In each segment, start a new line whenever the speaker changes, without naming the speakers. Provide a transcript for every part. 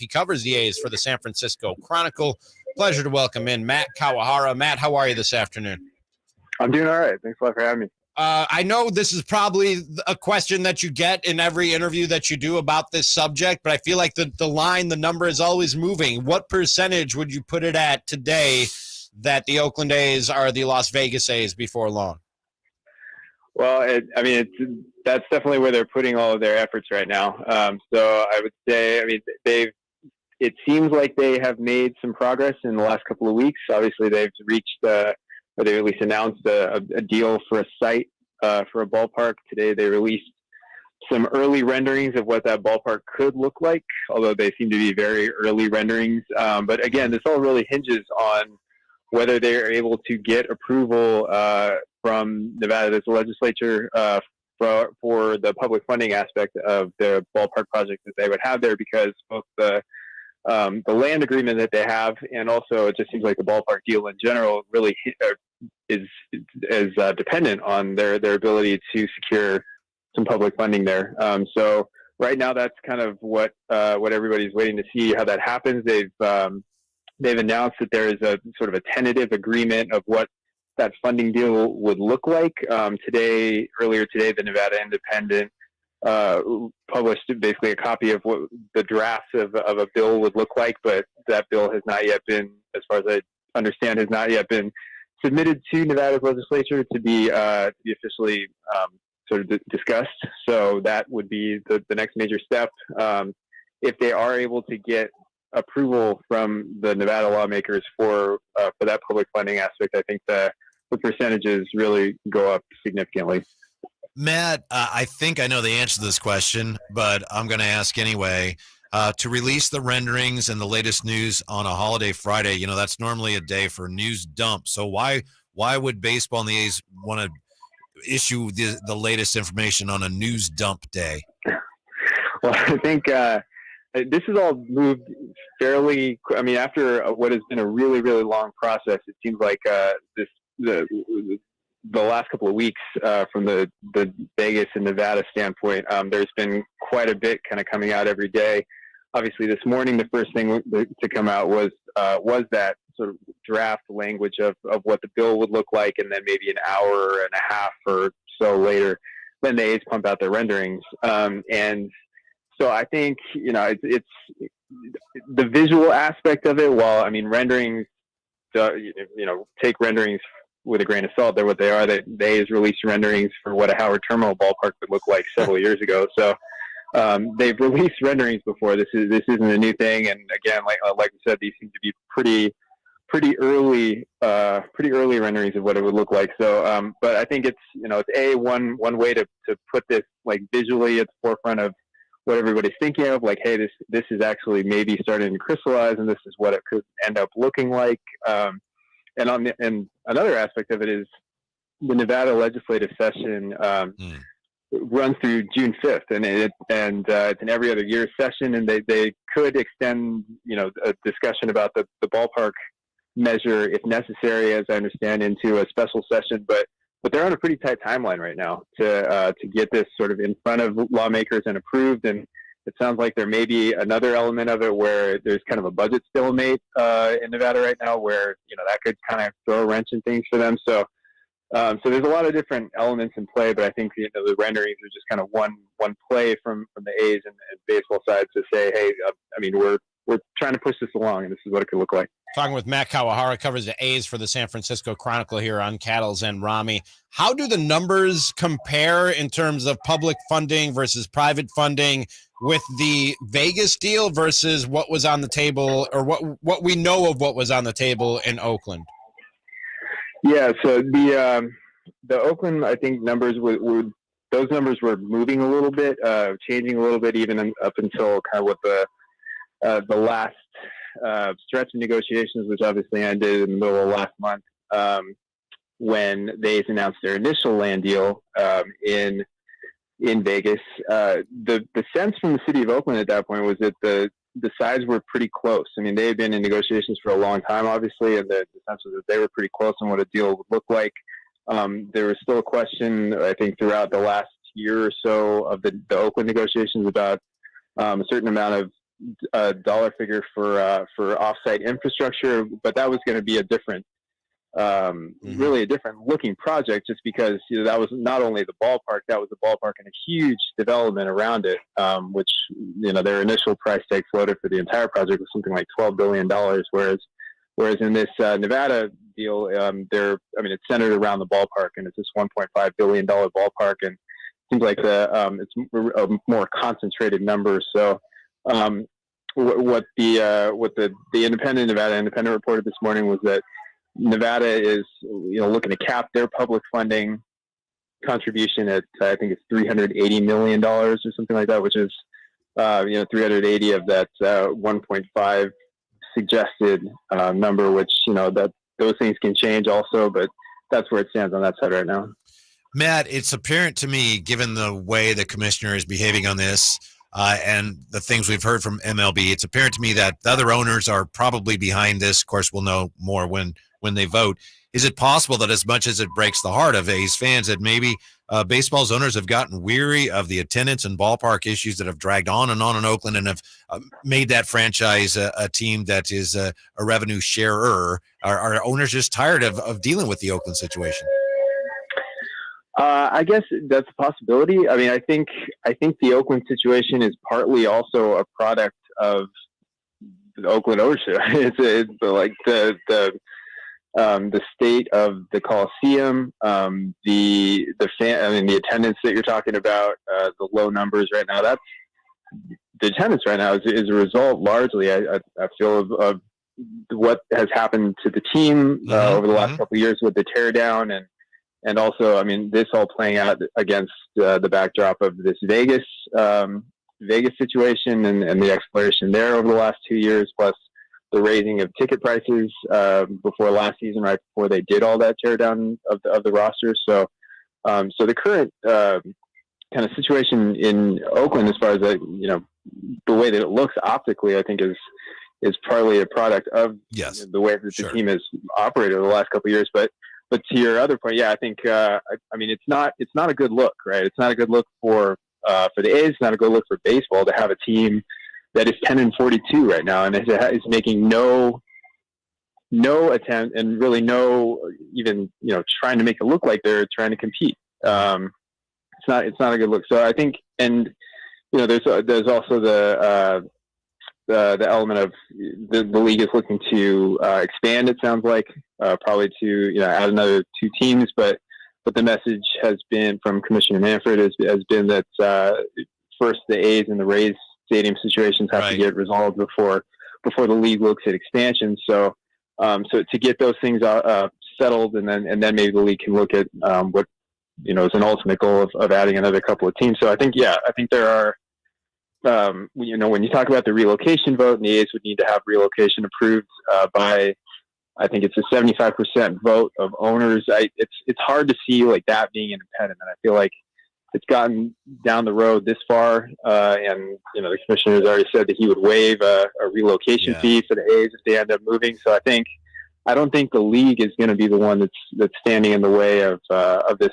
He covers the A's for the San Francisco Chronicle. Pleasure to welcome in Matt Kawahara. Matt, how are you this afternoon?
I'm doing all right. Thanks a lot for having me.
I know this is probably a question that you get in every interview that you do about this subject, but I feel like the number is always moving. What percentage would you put it at today that the Oakland A's are the Las Vegas A's before long?
Well, that's definitely where they're putting all of their efforts right now. So I would say, it seems like they have made some progress in the last couple of weeks. Obviously, they've reached, or they at least announced a deal for a site for a ballpark. Today, they released some early renderings of what that ballpark could look like, although they seem to be very early renderings. But again, this all really hinges on whether they are able to get approval from Nevada's legislature for the public funding aspect of the ballpark project that they would have there, because both the land agreement that they have, and also it just seems like the ballpark deal in general really is dependent on their ability to secure some public funding there. So right now, that's kind of what everybody's waiting to see how that happens. They've announced that there is a sort of a tentative agreement of what that funding deal would look like. Earlier today, the Nevada Independent published basically a copy of what the draft of a bill would look like, but that bill has not yet been, as far as I understand, has not yet been submitted to Nevada's legislature to be officially sort of discussed. So that would be the next major step. If they are able to get approval from the Nevada lawmakers for that public funding aspect, I think the percentages really go up significantly.
Matt, I think I know the answer to this question, but I'm going to ask anyway. To release the renderings and the latest news on a holiday Friday, that's normally a day for news dump. So why would baseball and the A's want to issue the latest information on a news dump day?
Well, I think this has all moved fairly. After what has been a really, really long process, it seems like the last couple of weeks, from the Vegas and Nevada standpoint, there's been quite a bit kind of coming out every day. Obviously, this morning, the first thing to come out was that sort of draft language of what the bill would look like, and then maybe an hour and a half or so later, then the A's pump out their renderings. And so I think it's the visual aspect of it. While renderings, take renderings with a grain of salt. They're what they are. The A's released renderings for what a Howard Terminal ballpark would look like several years ago. So they've released renderings before. This isn't a new thing. And again, like we said, these seem to be pretty early renderings of what it would look like. So, but I think it's one way to put this like visually at the forefront of what everybody's thinking of. Like, hey, this is actually maybe starting to crystallize, and this is what it could end up looking like. And another aspect of it is the Nevada legislative session runs through June 5th, and it's an every other year session, and they could extend a discussion about the ballpark measure if necessary, as I understand, into a special session. But they're on a pretty tight timeline right now to get this sort of in front of lawmakers and approved. And it sounds like there may be another element of it where there's kind of a budget stalemate in Nevada right now, where that could kind of throw a wrench in things for them. So there's a lot of different elements in play, but I think the renderings are just kind of one play from the A's and baseball side to say, hey, we're trying to push this along, and this is what it could look like.
Talking with Matt Kawahara, covers the A's for the San Francisco Chronicle here on Cattles and Rami. How do the numbers compare in terms of public funding versus private funding with the Vegas deal versus what was on the table, or what we know of what was on the table in Oakland?
Yeah, so the Oakland, I think, numbers those numbers were moving a little bit, changing a little bit, even up until kind of what the last stretch of negotiations, which obviously ended in the middle of last month, when they announced their initial land deal in Vegas. The sense from the city of Oakland at that point was that the sides were pretty close. They had been in negotiations for a long time, obviously, and the sense was that they were pretty close on what a deal would look like. There was still a question, I think, throughout the last year or so of the Oakland negotiations about a certain amount of dollar figure for offsite infrastructure, but that was going to be a different, really a different looking project, just because that was not only the ballpark, that was the ballpark and a huge development around it, which their initial price tag floated for the entire project was something like $12 billion, whereas in this Nevada deal, it's centered around the ballpark, and it's this $1.5 billion ballpark, and it seems like it's a more concentrated number. So what the Nevada Independent reported this morning was that Nevada is looking to cap their public funding contribution at I think it's $380 million or something like that, which is 380 of that 1.5 suggested number, which that those things can change also, but that's where it stands on that side right now.
Matt, it's apparent to me, given the way the commissioner is behaving on this and the things we've heard from MLB, it's apparent to me that the other owners are probably behind this. Of course, we'll know more when they vote. Is it possible that, as much as it breaks the heart of A's fans, that maybe baseball's owners have gotten weary of the attendance and ballpark issues that have dragged on in Oakland, and have made that franchise a team that is a revenue sharer? Are owners just tired of dealing with the Oakland situation?
I guess that's a possibility. I mean, I think the Oakland situation is partly also a product of the Oakland ownership. It's like the state of the Coliseum, the attendance that you're talking about, the low numbers right now. That's the attendance right now is a result largely, I feel, of what has happened to the team over the last couple of years with the teardown, and also, I mean, this all playing out against the backdrop of this Vegas situation and the exploration there over the last 2 years, plus the raising of ticket prices before last season, right before they did all that teardown of the roster. So the current kind of situation in Oakland, as far as the way that it looks optically, I think is partly a product of the way that the team has operated over the last couple of years. But to your other point, I think it's not a good look, right? It's not a good look for the A's. It's not a good look for baseball to have a team that is 10-42 right now, and is making no attempt, and really no even trying to make it look like they're trying to compete. It's not a good look. So I think, and there's also the element of the league is looking to expand. It sounds like probably to add another 2 teams, but the message has been from Commissioner Manfred has been that first the A's and the Rays stadium situations have to get resolved before the league looks at expansion. So to get those things settled, and then maybe the league can look at what is an ultimate goal of adding another couple of teams. So I think there are. When you talk about the relocation vote, and the A's would need to have relocation approved by, I think it's a 75% vote of owners. It's hard to see like that being an impediment. I feel like it's gotten down the road this far, and the commissioner has already said that he would waive a relocation fee for the A's if they end up moving. So I don't think the league is going to be the one that's standing in the way of this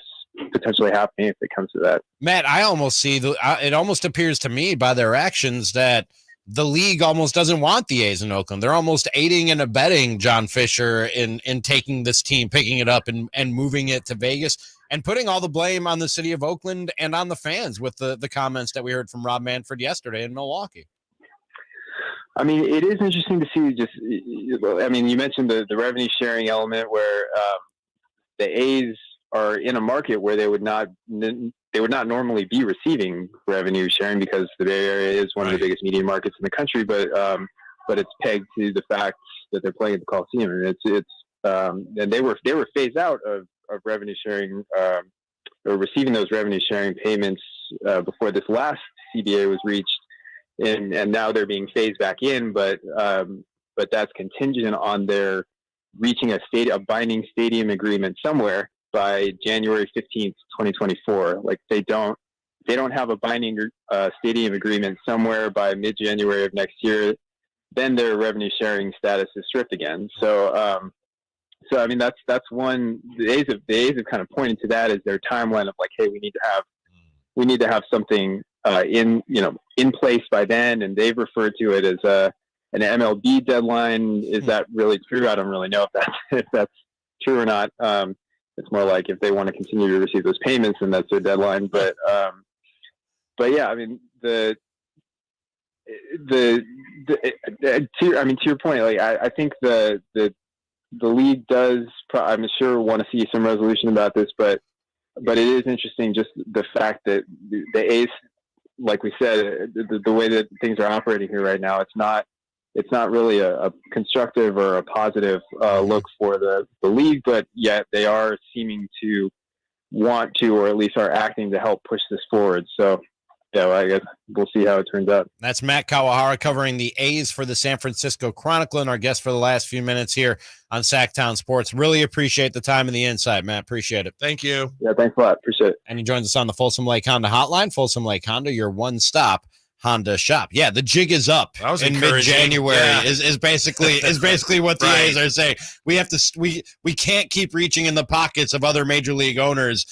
potentially happening if it comes to that.
Matt, I almost see it almost appears to me by their actions that the league almost doesn't want the A's in Oakland. They're almost aiding and abetting John Fisher in taking this team, picking it up and moving it to Vegas, and putting all the blame on the city of Oakland and on the fans with the comments that we heard from Rob Manfred yesterday in Milwaukee.
I mean, it is interesting to see you mentioned the revenue sharing element where the A's are in a market where they would not normally be receiving revenue sharing, because the Bay Area is one of the biggest media markets in the country, but it's pegged to the fact that they're playing at the Coliseum, and and they were phased out of revenue sharing or receiving those revenue sharing payments before this last CBA was reached, and now they're being phased back in, but that's contingent on their reaching a binding stadium agreement somewhere by January 15th, 2024. Like they don't have a binding stadium agreement somewhere by mid-January of next year, then their revenue sharing status is stripped again. So I mean, that's one. The A's have kind of pointed to that as their timeline of like, hey, we need to have something in place by then, and they've referred to it as an MLB deadline. Is that really true? I don't really know if that's true or not. It's more like if they want to continue to receive those payments, and that's their deadline. But yeah, I mean to your point, like I think the league does, I'm sure, want to see some resolution about this, but it is interesting just the fact that the A's, like we said, the way that things are operating here right now, it's not really a constructive or a positive look for the league, but yet they are seeming to want to, or at least are acting to help push this forward. So, yeah, I guess we'll see how it turns out.
That's Matt Kawahara covering the A's for the San Francisco Chronicle, and our guest for the last few minutes here on Sactown Sports. Really appreciate the time and the insight, Matt. Appreciate it.
Thank you.
Yeah, thanks a lot. Appreciate it.
And he joins us on the Folsom Lake Honda Hotline. Folsom Lake Honda, your one-stop Honda shop. Yeah, the jig is up in mid-January. Is basically what the A's are saying. We can't keep reaching in the pockets of other major league owners